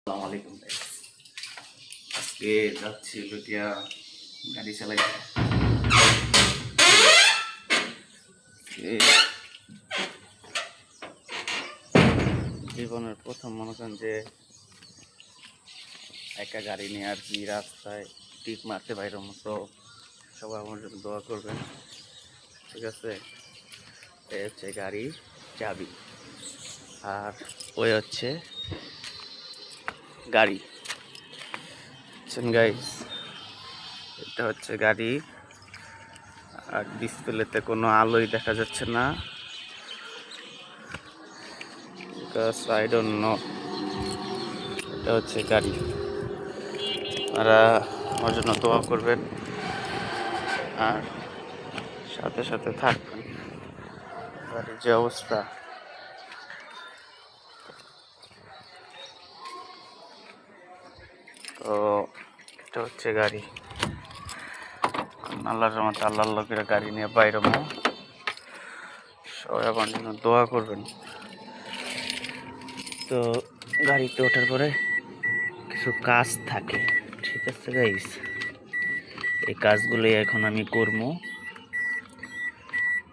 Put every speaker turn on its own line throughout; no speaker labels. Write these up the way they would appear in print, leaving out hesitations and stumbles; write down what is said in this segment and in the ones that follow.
আসসালামু আলাইকুম গাইস। আজকে যাচ্ছি লুটিয়া গাড়ি চালাই। জীবনের প্রথম মনে করেন যে একা গাড়ি নিয়ে আর কি রাস্তায় টিপ মারতে বাইরের মতো। সবাই আমার জন্য দোয়া করবেন, ঠিক আছে? এই হচ্ছে গাড়ি চাবি, আর ওই হচ্ছে গাড়ি। গাইস, এটা হচ্ছে গাড়ি, আর ডিসপ্লেতে কোনো আলোই দেখা যাচ্ছে না, বিকজ আই ডোন্ট নো। এটা হচ্ছে গাড়ি। আপনারা আমার জন্য দোয়া করবেন আর সাথে সাথে থাকবেন। গাড়ির যে অবস্থা, তো এটা হচ্ছে গাড়ি। আল্লাহর রহমতে আল্লাহর লোকেরা গাড়ি নিয়ে বাইরে সবাই আমার জন্য দোয়া করবেন। তো গাড়িতে ওঠার পরে কিছু কাজ থাকে, ঠিক আছে গাইস? এই কাজগুলোই এখন আমি করবো।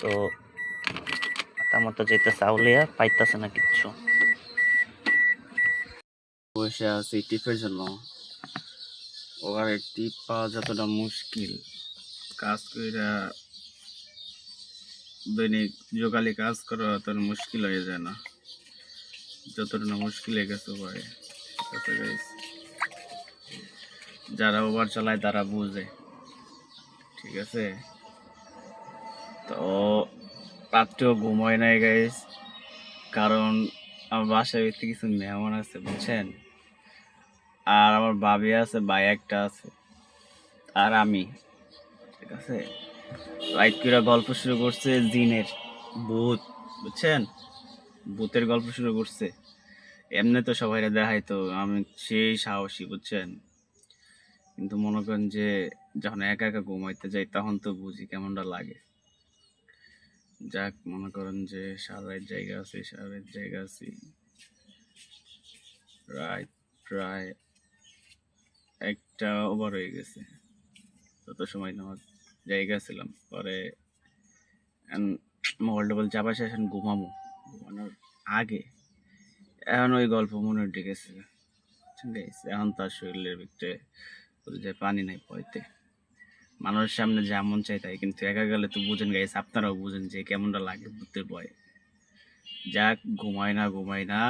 তো মাতামতো যেতে চাউলিয়া পাইতেছে না কিচ্ছু, বসে আছি টিপের জন্য। ওখানে টিপ পাওয়া যতটা মুশকিল, কাজ কইরা দৈনিক যোগালি কাজ করা অত মুশকিল হয়ে যায় না, যতটা না মুশকিল হয়ে গেছে ভাই। যারা ওভার চালায় তারা বুঝে, ঠিক আছে? তো রাত্রেও ঘুম হয় নাই গাইস, কারণ আমার বাসায় ভিতরে কিছু মেহমান আছে, বুঝছেন? আর আমার ভাবি আছে, ভাই একটা আছে, আর আমি, ঠিক আছে? রাইট করে গল্প শুরু করছে জিনের, ভূত, বুঝছেন? ভূতের গল্প শুরু করছে। এমনি তো সবাই দেখাই, তো আমি সেই সাহসী, বুঝছেন? কিন্তু মনে করেন যে যখন একা একা ঘুমাইতে যাই তখন তো বুঝি কেমনটা লাগে। যাক, মনে করেন যে সারা রাত জায়গা আছি প্রায় একটা ওভার হয়ে গেছে। তত সময় তো আমার জায়গা ছিলাম, পরে মোবাইল টোবাইল চাপা শেষ, এখন ঘুমানোর আগে এখন ওই গল্প মনে উঠে গেছে। ঠিক আছে, এখন তার শরীরের ভিতরে যে পানি নাই পয়তে। মানুষের সামনে যেমন চাই তাই, কিন্তু একা গেলে তো বুঝেন গাইস, আপনারাও বুঝেন যে কেমনটা লাগে ভূতের ভয়। যাক, ঘুমাই না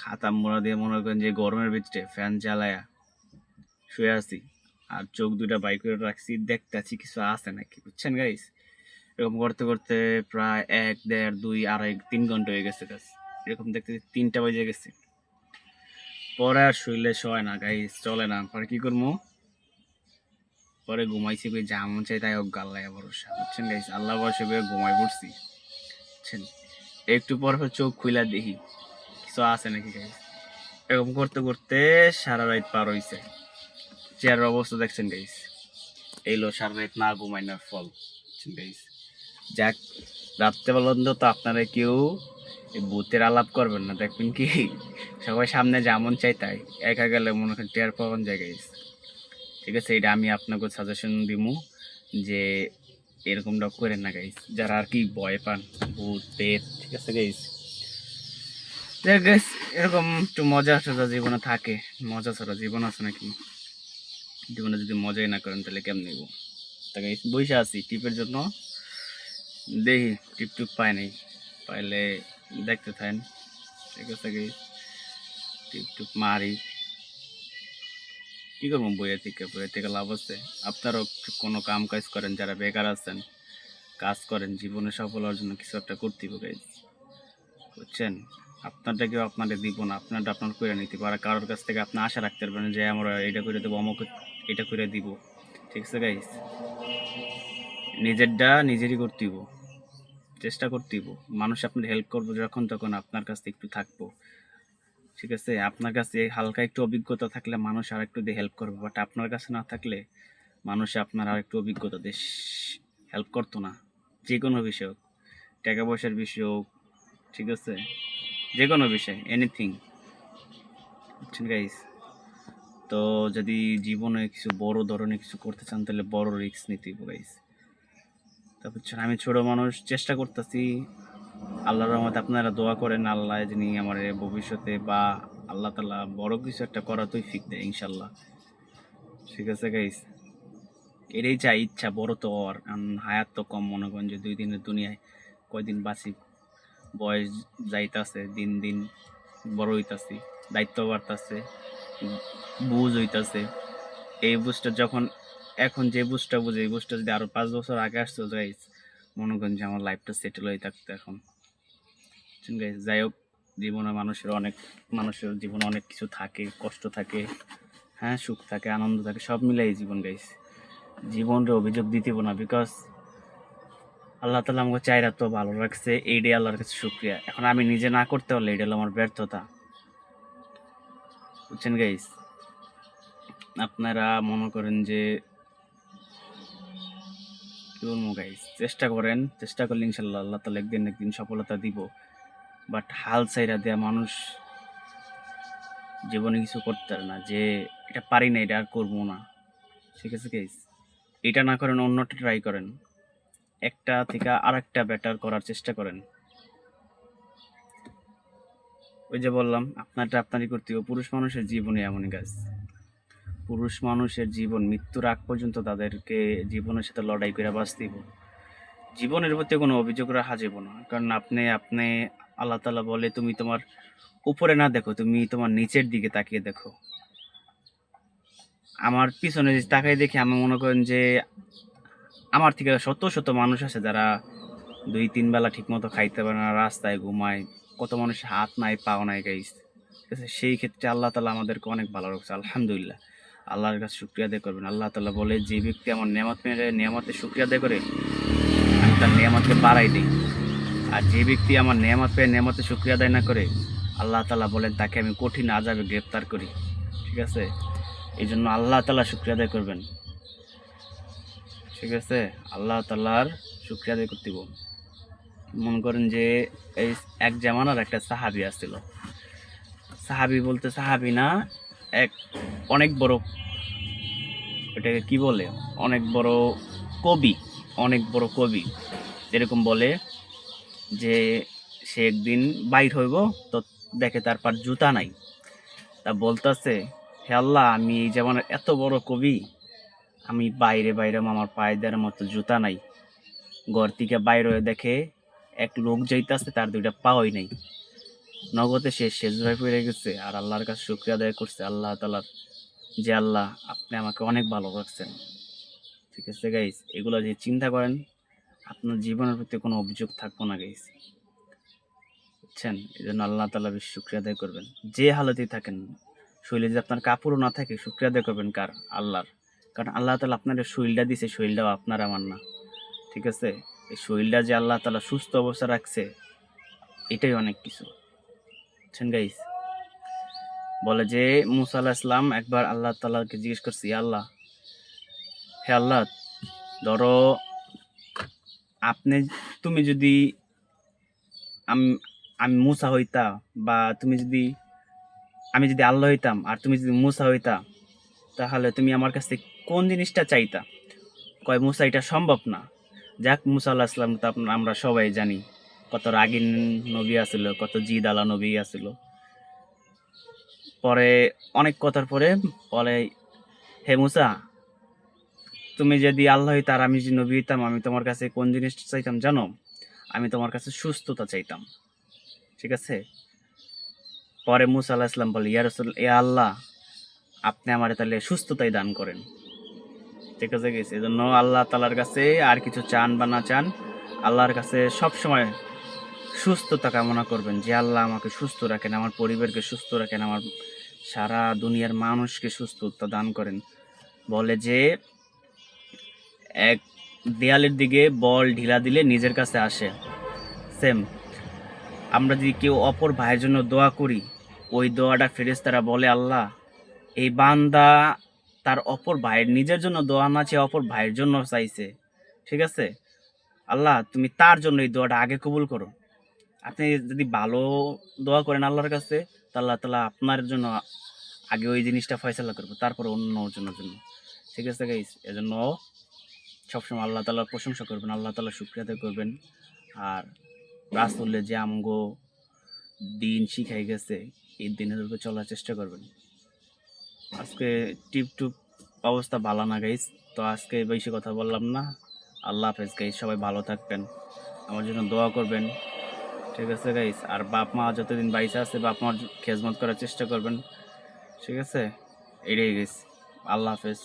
খাতা মোড়া দিয়ে মনে করেন যে গরমের ভিতরে ফ্যান চালায়া শুয়ে আছি, আর চোখ দুটা বাই করে রাখছি, দেখতেছি কিছু আছে নাকি, বুঝছেন গাইস? এরকম করতে করতে প্রায় 1, 1, 1, 2, 2, 3 ঘন্টা হয়ে গেছে গাছ। এরকম দেখতে 3টা বাজে গেছে। পরে আর শুইলে শয় না গাইস, চলে না। পরে কি করবো? পরে ঘুমাইছি, কই যা মন চাই তাই হোক, গাল্লায় ভরসা, বুঝছেন গাইস? আল্লাহ ভরসা করে ঘুমাই পড়ছি, বুঝছেন? একটু পর চোখ খুইলা দেখি কিছু আছে নাকি গাইস। এরকম করতে করতে সারা রাত পার হইছে। চেয়ারের অবস্থা দেখছেন গাইস? এইলো সারা রাত না ঘুমাইনার ফল, বুঝছেন গাইস? যাক, রাত্রেবেলা তো আপনারা কেউ এই ভূতের আলাপ করবেন না, দেখবেন কি সবাই সামনে যেমন চাই তাই, একা গেলে মনে করেন টের পাওয়ান যায় গাইস, ঠিক আছে? এটা আমি আপনাকে সাজেশন দিমু যে এরকমটা করেন না গাইস, যারা আর কি ভয় পান ভূত পেট, ঠিক আছে গাইস? দেখ গাইস, এরকম একটু মজা টজা জীবনে থাকে, মজা ছাড়া জীবন আছে নাকি? জীবনে যদি মজাই না করেন তাহলে কেমন নেব? তা গাইস, বসে আছি টিপের জন্য, দেখি টিপ টুপ পাই নাই, পাইলে দেখতে থাকেন, ঠিক আছে গাইস? টিপ টুপ মারি, কি করবো? বইয়ের থেকে লাভ আছে? আপনারাও কোনো কাম কাজ করেন, যারা বেকার আছেন কাজ করেন, জীবনে সফল হওয়ার জন্য কিছু একটা করতে হবে গাইস, বুঝছেন? আপনারটা কেউ আপনাদের দিব না, আপনারটা আপনার করে নিতে পারে। কারোর কাছ থেকে আপনি আশা রাখতে পারবেন যে আমরা এটা করে দেবো, অমুক এটা করে দিব, ঠিক আছে গাইস? নিজেরটা নিজেরই করতে হইব, চেষ্টা করতে হইব। মানুষ আপনার হেল্প করবো যখন তখন আপনার কাছ থেকে একটু থাকবো, ঠিক আছে? আপনার কাছে হালকা একটু অভিজ্ঞতা থাকলে মানুষ আর একটু দিয়ে হেল্প করবে, বাট আপনার কাছে না থাকলে মানুষ আপনার আর একটু অভিজ্ঞতা দিয়ে হেল্প করতো না। যে কোনো বিষয় হোক, টাকা পয়সার বিষয় হোক, ঠিক আছে? যে কোনো বিষয়, এনিথিং, বুঝছেন গাইস? তো যদি জীবনে কিছু বড় ধরনের কিছু করতে চান তাহলে বড় রিস্ক নিতে হবে গাইস। তা বুঝছেন, আমি ছোট মানুষ, চেষ্টা করতেছি। আল্লাহর রহমতে আপনারা দোয়া করেন আল্লাহ যিনি আমার ভবিষ্যতে বা আল্লাহ তাআলা বড় কিছু একটা করার তৌফিক দেয় ইনশাআল্লাহ। ঠিক আছে গাইস? এটাই চাই, ইচ্ছা বড় তো হওয়ার। কারণ হায়াত তো কম, মনে করেন যে 2 দিনের দুনিয়ায় কয়দিন বাঁচি। বয়স যাইতাছে, দিন দিন বড় হইতাছি, দায়িত্ব বাড়তাছে, বুঝ হইতাছে। এই বুঝটা যখন, এখন যে বুঝটা বুঝি, এই বুঝটা যদি আরো 5 বছর আগে আসতো গাইস, মনে করেন যে আমার লাইফটা সেটেল হয়ে থাকতো এখন। বুঝছেন গাইস? যাই হোক, জীবনে মানুষের জীবনে অনেক কিছু থাকে, কষ্ট থাকে, হ্যাঁ, সুখ থাকে, আনন্দ থাকে, সব মিলাই জীবন গাইস। জীবনরে অভিযোগ দিতেব না, বিকজ আল্লাহ তাআলা আমাকে চাইরা তো ভালো রাখছে, এইটাই আল্লাহর কাছে শুকরিয়া। এখন আমি নিজে না করতে পারলে এটা হলো আমার ব্যর্থতা। বুঝছেন গাইস? আপনারা মনে করেন যে কি বলবো গাইস, চেষ্টা করেন, চেষ্টা করলে ইনশাল্লাহ আল্লাহ তাআলা একদিন না একদিন সফলতা দিব। বাট হাল ছাইড়া দেয়া মানুষ জীবনে কিছু করতে পারে না, যে এটা পারি না, এটা আর করবো না। ঠিক আছে গাইস? এটা না করেন, অন্যটা ট্রাই করেন, একটা থেকে আরেকটা বেটার করার চেষ্টা করেন। ওই যে বললাম, আপনারটা আপনারই করতে হবে। পুরুষ মানুষের জীবনে এমনই গাইস। পুরুষ মানুষের জীবন মৃত্যুর আগ পর্যন্ত তাদেরকে জীবনের সাথে লড়াই করে বাঁচতে হবে। জীবনের প্রতি কোনো অভিযোগ রাখা যাবে না, কারণ আপনি আল্লাহ তাআলা বলে, তুমি তোমার উপরে না দেখো, তুমি তোমার নিচের দিকে তাকিয়ে দেখো। আমার পিছনে যে তাকাই দেখি, আমি মনে করেন যে আমার থেকে শত শত মানুষ আছে যারা 2-3 বেলা ঠিক মতো খাইতে পারে না, রাস্তায় ঘুমায়, কত মানুষের হাত নাই, পাও নাই গাইস। ঠিক আছে? সেই ক্ষেত্রে আল্লাহ তাআলা আমাদেরকে অনেক ভালো রাখছে, আলহামদুলিল্লাহ। আল্লাহর কাছে শুকরিয়া আদায় করবেন। আল্লাহ তাআলা বলে, যে ব্যক্তি আমার নেয়ামত মেরে নেয়ামতের শুকরিয়া আদায় করে, আমি তার নেয়ামতকে বাড়াই দিই। আর যে ব্যক্তি আমার নেয়ামত পেয়ে নেয়ামতের শুকরিয়া আদায় না করে, আল্লাহ তাআলা বলেন তাকে আমি কঠিন আযাবে গ্রেফতার করি। ঠিক আছে? এই জন্য আল্লাহ তাআলা শুকরিয়া আদায় করবেন। ঠিক আছে? আল্লাহ তাআলার শুকরিয়া আদায় করতে হবে। মনে করেন যে এই এক জামানার একটা সাহাবী আছিল। সাহাবী বলতে সাহাবী না, এক অনেক বড়, এটাকে কি বলে, অনেক বড় কবি, অনেক বড় কবি। এরকম বলে যে সে একদিন বাইর হইব, তো দেখে তার পার জুতা নাই। তা বলতাছে, হে আল্লাহ, আমি এই জামানার এত বড় কবি, আমি বাইরে বাইরে আমার পায়ে দেওয়ার মতো জুতা নাই। ঘর থেকে বাইরে হয়ে দেখে এক লোক যাইতাছে, তার 2টা পাওই নাই। নগদে সে সেজদায় পড়ে গেছে আর আল্লাহর কাছে শুকরিয়া আদায় করছে আল্লাহ তাআলার, যে আল্লাহ, আপনি আমাকে অনেক ভালো রাখছেন। ঠিক আছে গাইস? এগুলো যে চিন্তা করেন, আপনার জীবনের প্রতি কোনো অভিযোগ থাকবো না গাইস। বুঝছেন? এই জন্য আল্লাহ তাআলার বেশি শুকরিয়া আদায় করবেন, যে হালতেই থাকেন। শরীরে যদি আপনার কাপড়ও না থাকে, শুকরিয়া আদায় করবেন কার? আল্লাহর। কারণ আল্লাহ তাআলা আপনার শরীরটা দিছে, শরীরটাও আপনার আমার না। ঠিক আছে? এই শরীরটা যে আল্লাহ তাআলা সুস্থ অবস্থা রাখছে, এটাই অনেক কিছু। বুঝছেন গাইস? বলে যে মুসা আলাইহিস সালাম একবার আল্লাহ তাআলাকে জিজ্ঞেস করছে, ইয়া আল্লাহ, হে আল্লাহ, ধরো আপনি, তুমি যদি, আমি আমি মুসা হইতা, বা তুমি যদি, আমি যদি আল্লাহ হইতাম আর তুমি যদি মুসা হইতা, তাহলে তুমি আমার কাছে কোন জিনিসটা চাইতা? কয়, মুসা, এটা সম্ভব না। যাক, মুসা আলাইহিস সালাম তো আমরা সবাই জানি কত রাগীন নবী আছিল, কত জিদ আলা নবী আছিল। পরে অনেক কথার পরে বলে, হে মুসা, তুমি যদি আল্লাহ হইতা আর আমি যদি নবী হইতাম, আমি তোমার কাছে কোন জিনিসটা চাইতাম জানো? আমি তোমার কাছে সুস্থতা চাইতাম। ঠিক আছে? পরে মুসা আলাইহিস সালাম বলে, ইয়া রাসূল, ইয়া আল্লাহ, আপনি আমারে তাহলে সুস্থতাই দান করেন। ঠিক আছে গেছে? এই জন্য আল্লাহ তাআলার কাছে আর কিছু চান বা না চান, আল্লাহর কাছে সবসময় সুস্থতা কামনা করবেন, যে আল্লাহ আমাকে সুস্থ রাখেন, আমার পরিবারকে সুস্থ রাখেন, আমার সারা দুনিয়ার মানুষকে সুস্থতা দান করেন। বলে যে এক দেয়ালের দিকে বল ঢিলা দিলে নিজের কাছে আসে, সেম আমরা যদি কেউ অপর ভাইয়ের জন্য দোয়া করি, ওই দোয়াটা ফেরেশতারা বলে, আল্লাহ, এই বান্দা তার অপর ভাইয়ের নিজের জন্য দোয়া না চেয়ে অপর ভাইয়ের জন্য চাইছে। ঠিক আছে? আল্লাহ, তুমি তার জন্য এই দোয়াটা আগে কবুল করো। আপনি যদি ভালো দোয়া করেন আল্লাহর কাছে, তা আল্লাহ তাআলা আপনার জন্য আগে ওই জিনিসটা ফয়সালা করবো, তারপরে অন্য জনের জন্য। ঠিক আছে গাইস, এজন্য সবসময় আল্লাহ তাআলার প্রশংসা করবেন, আল্লাহ তাআলার শুকরিয়া আদায় করবেন। আর রাসূলের যে আমগো দিন শিখাই গেছে, এই দিনের উপর চলার চেষ্টা করবেন। আজকে টিপটুপ অবস্থা ভালো না গাইস, তো আজকে বেশি কথা বললাম না। আল্লাহ হাফেজ গাইস, সবাই ভালো থাকবেন, আমার জন্য দোয়া করবেন। ঠিক আছে গাইস, আর বাপ মা যতদিন বাইসে আছে বাপ মার খেজমত করার চেষ্টা করবেন। ঠিক আছে, এটাই গাইস, আল্লাহ হাফেজ।